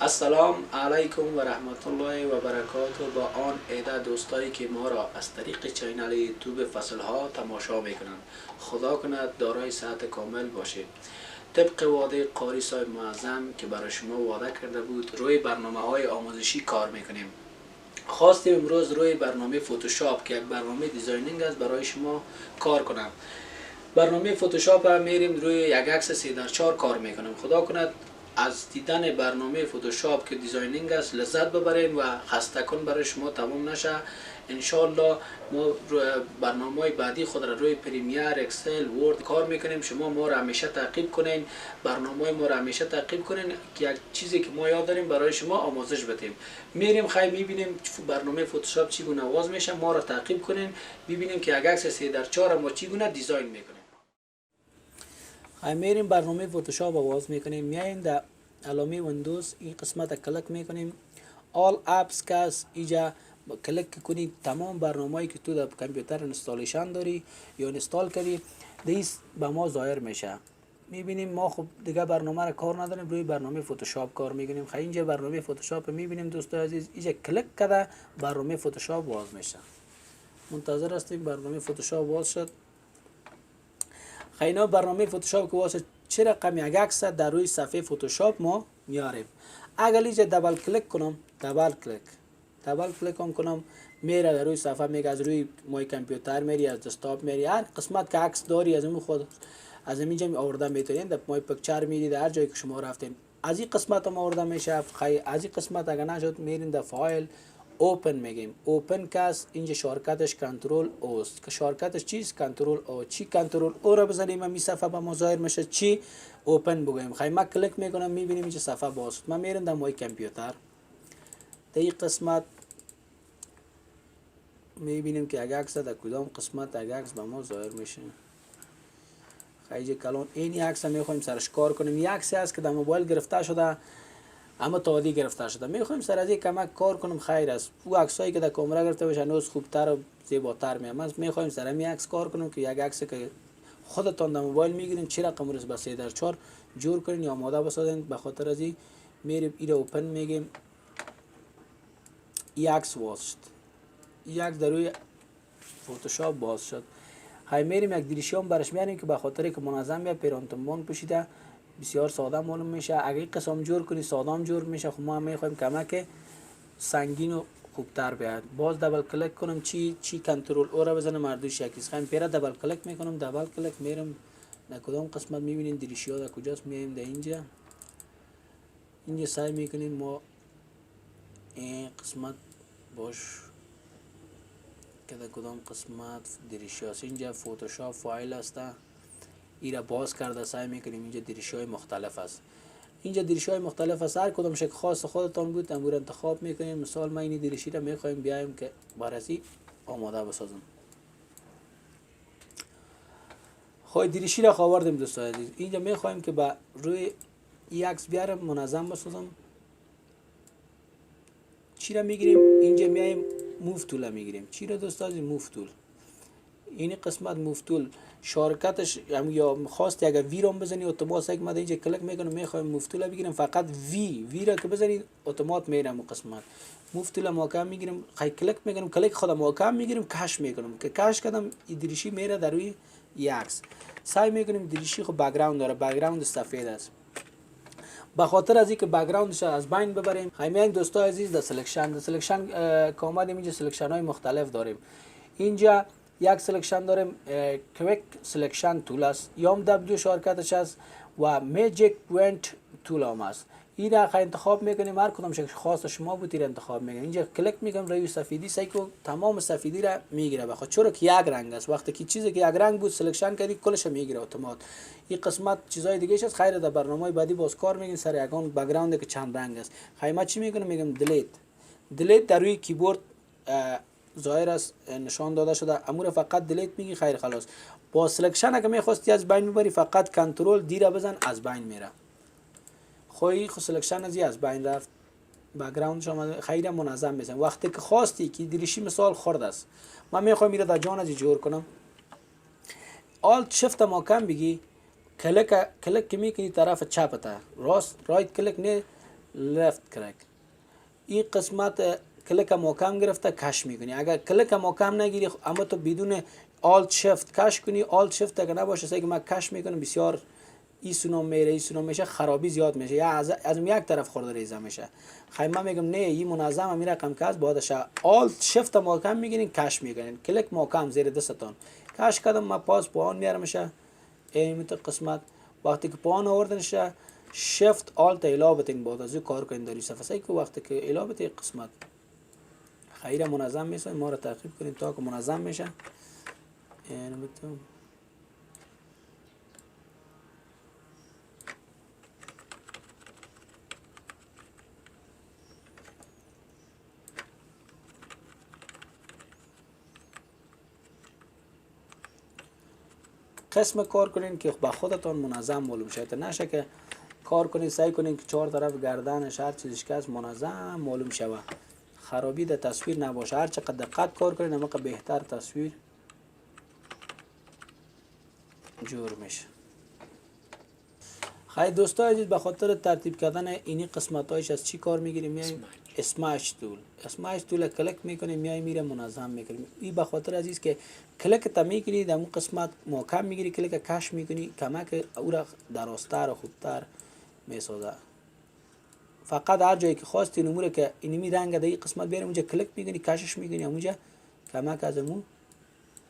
السلام علیکم و رحمت الله و برکاته. با آن عده دوستایی که ما را از طریق چینل یوتیوب فصل ها تماشا میکنند، خدا کند دارای صحت کامل باشید. طبق وعده قاری صاحب معظم که برای شما وعده کرده بود، روی برنامه های آموزشی کار میکنیم. خواستیم امروز روی برنامه فوتوشاپ که یک برنامه دیزاینینگ است برای شما کار کنم. برنامه فوتوشاپ هم میریم روی یک عکس 3x4 کار میکنیم. خدا کند از دیدن برنامه فوتوشاپ که دیزاینینگ است لذت ببرین و خسته کن برای شما تمام نشه. انشالله ما برنامه بعدی خود را روی پریمیر، اکسل، ورد کار میکنیم. شما ما را همیشه تعقیب کنین، برنامه ما را همیشه تعقیب کنین که یک چیزی که ما یاد داریم برای شما آموزش بدیم. میریم خیلی میبینیم برنامه فوتوشاپ چگونه آغاز میشه، ما را تعقیب کنین ببینیم که یک عکس 3x4 ما چگونه دیزاین میکنیم. میریم برنامه فوتوشاپ آغاز میکنیم. میایم در علامه ویندوز این قسمت کلیک میکنیم. آل اپس که اینجا کلیک کنید، تمام برنامه‌ای که تو در کامپیوتر اینستالیشن داری یا اینستال کردی دیس به ما ظاهر میشه. میبینیم ما خب دیگه برنامه را کار نداریم، روی برنامه فوتوشاپ کار میکنیم. خیلی اینجا برنامه فوتوشاپ میبینیم دوستان عزیز، اینجا کلیک کرده برنامه فوتوشاپ باز میشه. منتظر هستیم برنامه فوتوشاپ باز شد. خیلی برنامه فوتوشاپ که واسه چه رقم یک عکس در روی صفحه فوتوشاپ ما میاریم. اگر اینجا دبل کلیک کنم، دبل کلیک کنم میره در روی صفحه، میگه از روی مای کامپیوتر میری، از دسکتاپ میری، هر قسمت که عکس داری از اون خود از اینجا آورده میتونین. در مای پکچر میری، در هر جایی که شما رفتین از این قسمت هم آورده میشه. خیلی از این قسمت اگر نشد میرین در فایل اوپن میگیم. اوپن کس اینجا شارکتش کنترل او است که شارکتش چیست؟ کنترل او. چی کنترل او را بزنیم می صفحه به مظاهر میشه، چی اوپن بگویم. خیلی ما کلیک میکنم میبینیم اینجا صفحه باز شد. من میرم در مای کامپیوتر، در این قسمت میبینیم که اگه عکس در کدام قسمت اگه عکس به ما ظاهر میشه. خیلی کلان این عکس میخوایم سرش کار کنیم. یک عکسی است که در موبایل گرفته شده اما تادی گرفته شده، میخوایم سر از یک کمک کار کنیم. خیر است او عکسایی که در کامera گرفته بشه نوز خوبتر و زیباتر میاد. میخوایم سر همین عکس کار کنیم که یک عکس که خودتان در موبایل میگیرین چه رقم روز به 3x4 جور کنین یا آماده بسازین. به خاطر از این میریم ایره اوپن میگیم. این عکس باز شد، این عکس در روی فوتوشاپ باز شد. های میریم یک دریشیام برش میاریم که به خاطر که منظم بیاد پیرانتنبان پوشیده بسیار ساده معلوم میشه. اگه قسم جور کنی ساده هم جور میشه. خب ما میخوایم کمک سنگین و خوبتر بیاد. باز دبل کلیک کنم چی کنترل او را بزنم مردوش یکیست. خیلی پیرا دبل کلیک میکنم، دبل کلیک میرم در کدام قسمت میبینین دریشی ها در کجاست، میایم در اینجا سعی میکنیم ما این قسمت باش که در کدام قسمت دریشی هست. اینجا فوتوشاپ فایل هسته، ایرا باز کرده سعی میکنیم. اینجا دریشی های مختلف است، اینجا دریشی های مختلف است. هر کدام شکل خاص خودتان بود امور انتخاب میکنیم. مثال ما این دریشی را میخوایم بیایم که بررسی آماده بسازم. خواهی دریشی را آوردیم دوستان عزیز. اینجا میخوایم که با روی این عکس بیارم منظم بسازم. چی را میگیریم؟ اینجا میایم موو تول میگیریم. چی را دوستان عزیز؟ موو تول. این قسمت موو تول شارکتش یا خواستی اگر وی رو بزنی اتومات یک ماده اینجا کلیک میکنم میخوایم موو تول بگیریم، فقط وی را که بزنید اتومات میرم قسمت موو تول محکم میگیریم. خیلی کلیک میکنم، کلیک خودم محکم میگیریم، کش میکنم که کش کردم این دریشی میره در روی عکس. سعی میکنیم دریشی خب بک‌گراند داره، بک‌گراند سفید است. به خاطر از اینکه بک‌گراندش از بین ببریم همین دوستان عزیز در سلکشن که اومدیم اینجا سلکشن های مختلف داریم. اینجا یک سلکشن داریم کویک سلکشن تول است یا هم دبلیو شارکتش است و میجیک پوینت تول هم است. این را انتخاب میکنیم، هر کدام شکل خاص شما بود این انتخاب میکنیم. اینجا کلیک میکنم روی سفیدی سعی کنم تمام سفیدی را میگیره بخاطر چرا که یک رنگ است. وقتی که چیزی که یک رنگ بود سلکشن کردی کلش میگیره اتومات. این قسمت چیزای دیگه است. خیر در برنامه بعدی باز کار میگیم سر یگان بک‌گراند که چند رنگ است. خیلی چی میکنم میگم دیلیت در روی کیبورد ظاهر است نشان داده شده. امور فقط دیلیت میگی خیر خلاص. با سلکشن اگه میخواستی از بین ببری فقط کنترل دی را بزن از بین میره. خواهی خود سلکشن از بین رفت، بک‌گراندش آمده. خیلی منظم میزن. وقتی که خواستی که دریشی مثال خرد است من میخوام میره در جان از جور کنم، آلت شفت محکم بگی کلیک که میکنی طرف چپته، راست رایت کلیک نه لفت کلک. این قسمت کلک محکم گرفته کش میکنی. اگر کلک محکم نگیری اما تو بدون آلت شفت کش کنی، آلت شفت اگر نباشه سعی که من کش میکنم بسیار ایسونو میره ایسونو میشه، خرابی زیاد میشه یا از یک طرف خورده ریزه میشه. خیلی من میگم نه این منظم همین رقم که از بعدش آلت شفت محکم میگیرین کش میکنین، کلک محکم زیر دستتون کش کردم من پاس پایان میارم میشه. این قسمت وقتی که پایان آوردنشه شفت آلت الا بتین بعد از کار کنین داری صفحه سعی که وقتی که الا بتین قسمت خیلی منظم میشه. ما رو تعقیب کنیم تا که منظم میشه. این میتونم قسم کار کنین که با خودتون منظم معلوم شه، نشه که کار کنین سعی کنین که چهار طرف گردنش هر چیزش که از منظم معلوم شوه، خرابی در تصویر نباشه. هر چقدر دقت کار کنین اما بهتر تصویر جور میشه. خیلی دوستای عزیز به خاطر ترتیب کردن اینی قسمتایش از چی کار میگیریم؟ میایم اسمش تول، اسمش تول کلک میکنیم میایم میره منظم میکنیم. این به خاطر عزیز که کلک تا میکنی در اون قسمت محکم میگیری، کلک کش میکنی کمک او را درازتر و خوبتر میسازه. فقط هر جایی که خواستی نموره که اینمی رنگ در این قسمت بیاریم اونجا کلک میکنی کشش میکنی اونجا کمک از اون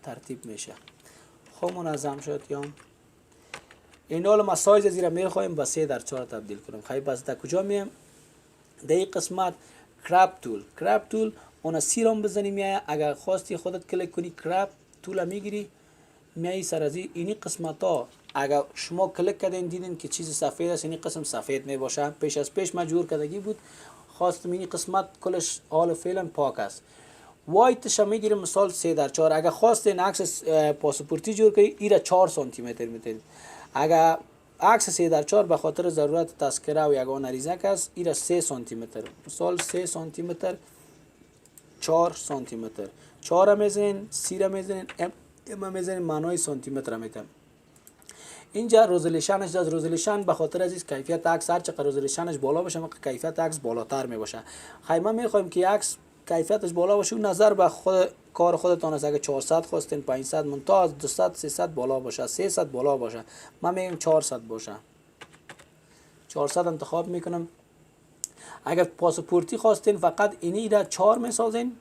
ترتیب میشه. خب منظم شد. یا این حال ما سایز زیرا میخوایم با 3x4 تبدیل کنیم. خیلی بس در کجا میم؟ در این قسمت کراب تول اون سیرم بزنی میای. اگر خواستی خودت کلیک کنی کراب تول میگیری میای سر از اینی قسمت ها. اگر شما کلیک کردین دیدین که چیز سفید است، این قسم سفید می باشه. پیش از پیش من جور کردگی بود خواستم این قسمت کلش حال فعلا پاک است. وایتش میگیریم مثال 3x4. اگر خواستین عکس پاسپورتی جور کنی ایرا 4 سانتی متر میتین. اگر عکس 3x4 به خاطر ضرورت تذکره و یگان ریزک است ایرا 3 سانتی متر، مثال 3 سانتی متر 4 سانتی متر 4 میزنین، 3 میزنین، ام میزنین، معنای سانتی متر میتم. اینجا رزولوشنش از رزولوشن به خاطر از کیفیت عکس هر چقدر رزولوشنش بالا باشه کیفیت عکس بالاتر می باشه. خیلی ما میخوایم که عکس کیفیتش بالا باشه و نظر به خود کار خودتان است. اگه 400 خواستین 500 منتها از 200 300 بالا باشه، 300 بالا باشه، من میگم 400 باشه، 400 انتخاب میکنم. اگر پاسپورتی خواستین فقط اینی را 4 میسازین،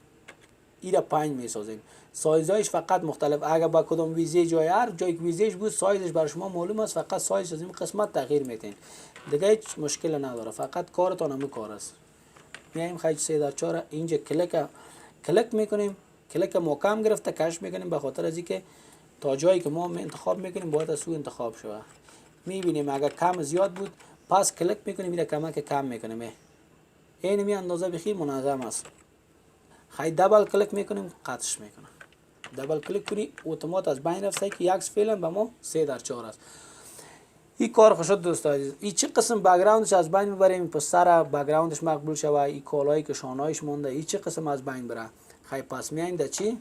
ایرا 5 میسازین. سایزش فقط مختلف. اگر با کدام ویزه جای هر جایی که ویزهش بود سایزش برای شما معلوم است، فقط سایز از این قسمت تغییر میتین دیگه هیچ مشکل نداره. فقط کارتون همون کار است. میایم خیلی 3x4 اینجا کلک میکنیم، کلک محکم گرفته کش میکنیم به خاطر از اینکه تا جایی که ما انتخاب میکنیم باید از سو انتخاب شوه. میبینیم اگر کم زیاد بود پس کلک میکنیم میره کم میکنیم. این می اندازه بخیر منظم است. خیلی دبل کلیک میکنیم قطعش میکنم. دبل کلیک کنی اتومات از بین رفته که یکس فعلا به ما 3x4 است. این کار خوشت دوست عزیز. این چه قسم بک‌گراندش از بین میبریم؟ پسر بک‌گراندش مقبول شوه، این کالایی که شانهایش مونده این چه قسم از بین بره. خیلی پس میایم در چی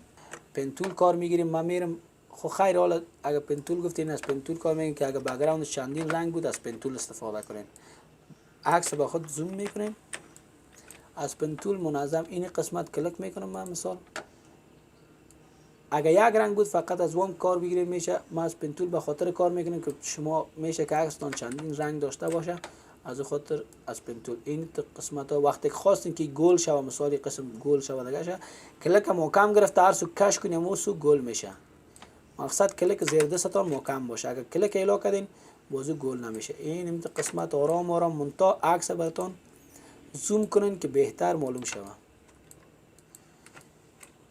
پنتول کار میگیریم. من میرم خو خیر حالا اگر پنتول گفتین از پنتول کار میگیم که اگر بک‌گراندش چندین رنگ بود از پنتول استفاده کنین. عکس با خود زوم میکنیم از پنتول منظم این قسمت کلیک میکنم. من مثال اگر یک رنگ بود فقط از وام کار بگیریم میشه. ما از پنتول به خاطر کار میکنیم که شما میشه که عکستان چندین رنگ داشته باشه، از خاطر از پنتول این قسمت ها وقتی خواستین که گل شوه مثال قسم گل شوه دیگه شه کلیک محکم گرفته هر سو کش کنیم و سو گل میشه. مقصد کلیک زیر دستتان محکم باشه. اگر کلیک الا کردین بازو گل نمیشه. این قسمت آرام آرام منتها عکس براتون زوم کنین که بهتر معلوم شوه.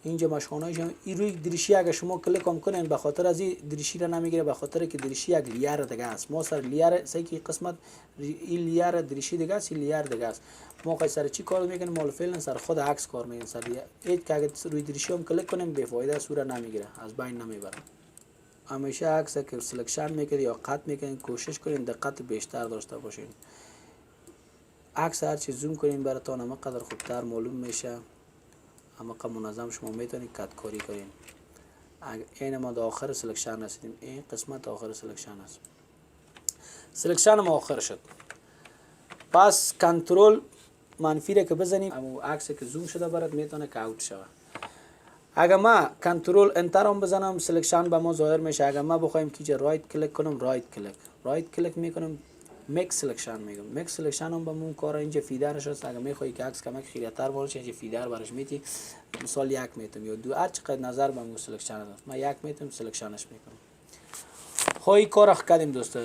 اینجا مشخانه‌اش این روی دریشی اگه شما کلیک هم کنین به خاطر از این دریشی را نمیگیره، به خاطر که دریشی یک لیر دیگه است. ما سر لیر سه کی قسمت این لیر دریشی دیگه است، این لیر دیگه است. ما قای سر چی کار میکنیم؟ مال فعلا سر خود عکس کار میکنیم. سر یک که اگه روی دریشی هم کلیک کنیم به فایده سوره نمیگیره، از بین نمیبره. همیشه عکس که سلکشن میکنید یا قط میکنید کوشش کنین دقت بیشتر داشته باشین. عکس هر چی زوم کنین براتون همه قدر خوبتر معلوم میشه، همه قدر منظم شما میتونید کات کاری کنین. این ما در آخر سلکشن هستیم. این قسمت آخر سلکشن است. سلکشن ما آخر شد. پس کنترل منفی را که بزنیم اما عکس که زوم شده برات میتونه که اوت شود. اگر ما کنترل انتر هم بزنم سلکشن به ما ظاهر میشه. اگر ما بخوایم که رایت کلیک کنم رایت کلیک میکنم میکس سلکشن میگم. میکس سلکشن هم به اون کار اینجا فیدرش هست. اگر میخوای که عکس کمک خیرتر باشه اینجا فیدر براش میتی، مثال 1 میتم یا 2 هر چقدر نظر به اون سلکشن هست. ما 1 میتم سلکشنش میکنم. خب این کار کردیم دوستا.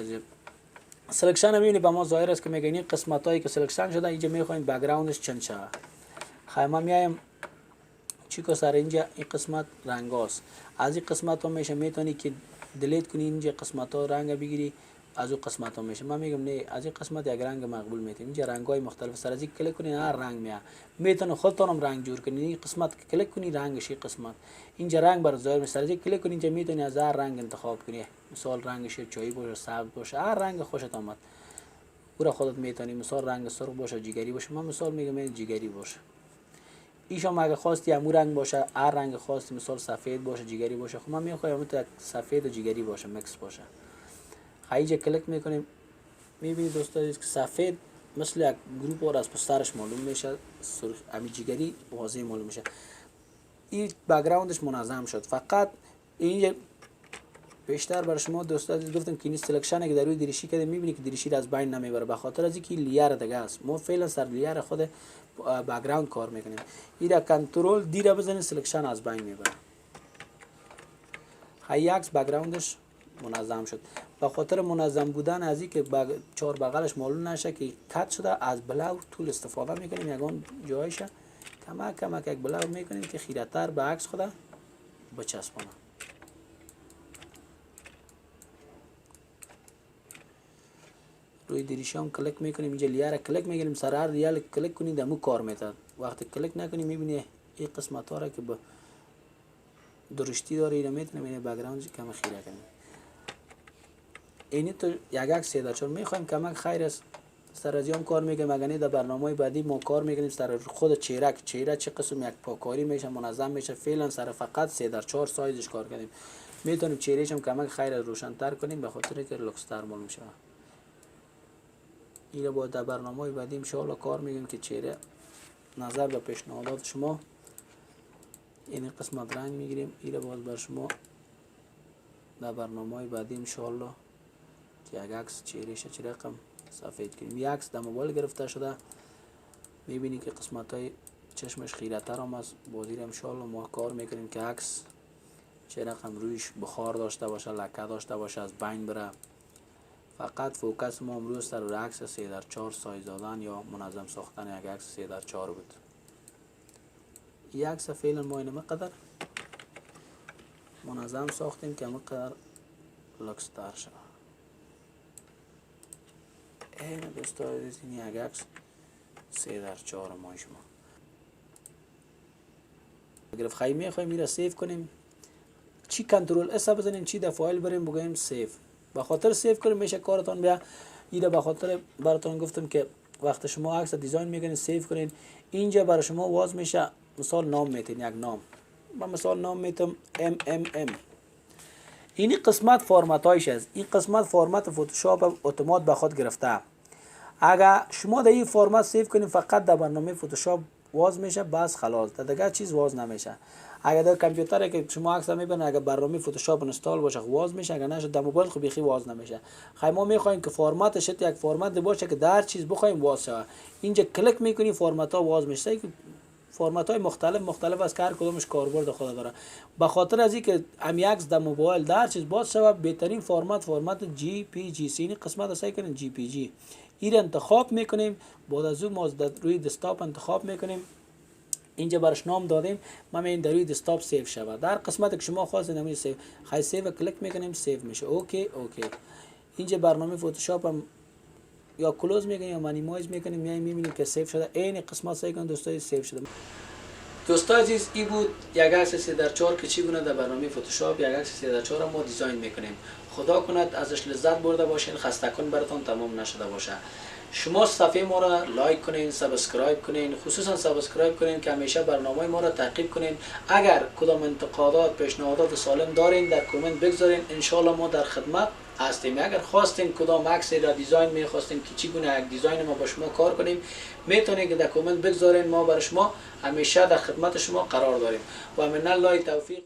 سلکشن هم میبینی به ما ظاهر است که میگه این قسمت هایی که سلکشن شده اینجا میخوایم بک‌گراندش چند شه. خب ما میایم چیکو سر اینجا این قسمت رنگ هاست. از این قسمت ها میشه میتونی که دیلیت کنی اینجا قسمت ها رنگ بگیری از اون قسمت ها میشه. من میگم نه از این قسمت یک رنگ مقبول میتونی. اینجا رنگ های مختلف سر از این کلیک کنی هر رنگ میاد. میتونه خودتونم رنگ جور کنی. این قسمت که کلیک کنی رنگش این قسمت اینجا رنگ بر ظاهر میشه. سر از این کلیک کنی اینجا میتونی از هر رنگ انتخاب کنی. مثال رنگش چایی باشه، سبز باشه، هر رنگ خوشت آمد او خودت میتونی. مثال رنگ سرخ باشه، جگری باشه. من مثال میگم این جگری باشه. ایشم اگه خواستی همون رنگ باشه، هر رنگ خواستی مثال سفید باشه، جگری باشه. خب من میخوایم همون تو سفید و جگری باشه، مکس باشه. اینجا کلیک میکنیم میبینید دوستا که سفید مثل یک گروپ اور از پسترش معلوم میشه، سرخ امی جگری واضح معلوم میشه. این بک‌گراندش منظم شد. فقط این بیشتر برای شما دوستا گفتم که این سلکشن که در روی دریشی کرده میبینی که دریشی از بین نمیبره به خاطر از اینکه لیر دیگه است. ما فعلا سر لیر خود بک‌گراند کار میکنیم. این کنترل دی را بزنید سلکشن از بین میبره. هی عکس بک‌گراندش منظم شد. به خاطر منظم بودن از اینکه چهار بغلش معلوم نشه که کات شده از بلور طول استفاده میکنیم. یگان جایش کمک یک بلور میکنیم که خیرتر به عکس خود بچسبونه. روی دریشی هم کلیک میکنیم اینجا لیر کلیک میگیریم سر هر ریال کلیک کنید دمو کار میتاد. وقتی کلیک نکنیم میبینی این قسمت ها را که به درشتی داره اینا میتونیم این بک‌گراند کم خیره کنیم. اینی تو یک عکس 3x4 میخوایم کمک خیر است سر از هم کار میکنیم. اگر نه در برنامه بعدی ما کار میکنیم سر خود چهره چه قسم یک پاکاری میشه منظم میشه. فعلا سر فقط 3x4 سایزش کار کنیم. میتونیم چهرهش هم کمک خیر روشن‌تر کنیم به خاطر که لوکس‌تر معلوم میشه. این با در برنامه بعدی ان شاء الله کار میگیم که چهره نظر به پیشنهادات شما این قسمت رنگ میگیریم. این باز بر شما در برنامه بعدی ان شاء الله که یک عکس چهرهش چه رقم سفید کنیم. یک عکس در موبایل گرفته شده میبینی که قسمت های چشمش خیرتر هم است. بازی ان شاء الله ما کار میکنیم که عکس چه رقم رویش بخار داشته باشه، لکه داشته باشه، از بین بره. فقط فوکس ما امروز سر عکس 3x4 سایز دادن یا منظم ساختن یک عکس 3x4 بود. یک عکس فعلا ما اینه مقدر منظم ساختیم که مقدر لوکس‌تر شد. این دوستا این یک عکس 3x4 ما شما گرفت. خیلی میخوایم این را سیو کنیم. چی کنترل اس بزنیم چی در فایل بریم بگیم سیو. به خاطر سیو کنیم میشه کارتون بیا. اینا به خاطر براتون گفتم که وقت شما عکس دیزاین میکنین سیو کنین اینجا برای شما واز میشه. مثال نام میتین یک نام. من مثال نام میتم MMM. این قسمت فرمت هایش است. این قسمت فرمت فوتوشاپ اتومات به خود گرفته. اگر شما در این فرمت سیو کنین فقط در برنامه فوتوشاپ واز میشه بس خلاص. دیگه چیز واز نمیشه. اگر در کامپیوتر که شما عکس میبینید اگر برنامه فوتوشاپ انستال باشه واز میشه. اگر نشه در موبایل خب بیخی واز نمیشه. خیلی ما میخوایم که فرمتش یک فرمت باشه که در چیز بخوایم واز شه. اینجا کلیک میکنی فرمت ها واز میشه. که فرمت های مختلف از هر کدومش کاربرد خود داره. به خاطر از اینکه ام عکس در موبایل در چیز باز شه بهترین فرمت JPG این قسمت اسای کنین JPG. این انتخاب میکنیم. بعد از اون ما روی دسکتاپ انتخاب میکنیم. اینجا برش نام دادیم. ما این در روی دسکتاپ سیو شود. در قسمت که شما خواستید همین سیو خیلی سیو کلیک میکنیم سیو میشه. اوکی. اینجا برنامه فوتوشاپ هم یا کلوز میکنیم یا مینیمایز میکنیم میبینیم که سیو شده. این قسمت سعی کنید دوستای سیو شده. دوستا عزیز این بود یک عکس 3x4 که چگونه در برنامه فوتوشاپ یک عکس 3x4 ما دیزاین میکنیم. خدا کند ازش لذت برده باشین. خسته کن براتون تمام نشده باشه. شما صفحه ما را لایک کنین، سابسکرایب کنین، خصوصا سابسکرایب کنین که همیشه برنامه ما را تعقیب کنین. اگر کدام انتقادات پیشنهادات سالم دارین در کامنت بگذارین. ان شاء الله ما در خدمت هستیم. اگر خواستین کدام عکس را دیزاین میخواستین که چگونه یک دیزاین ما با شما کار کنیم، میتونید که در کامنت بگذارین، ما برای شما همیشه در خدمت شما قرار داریم. و من الله توفیق.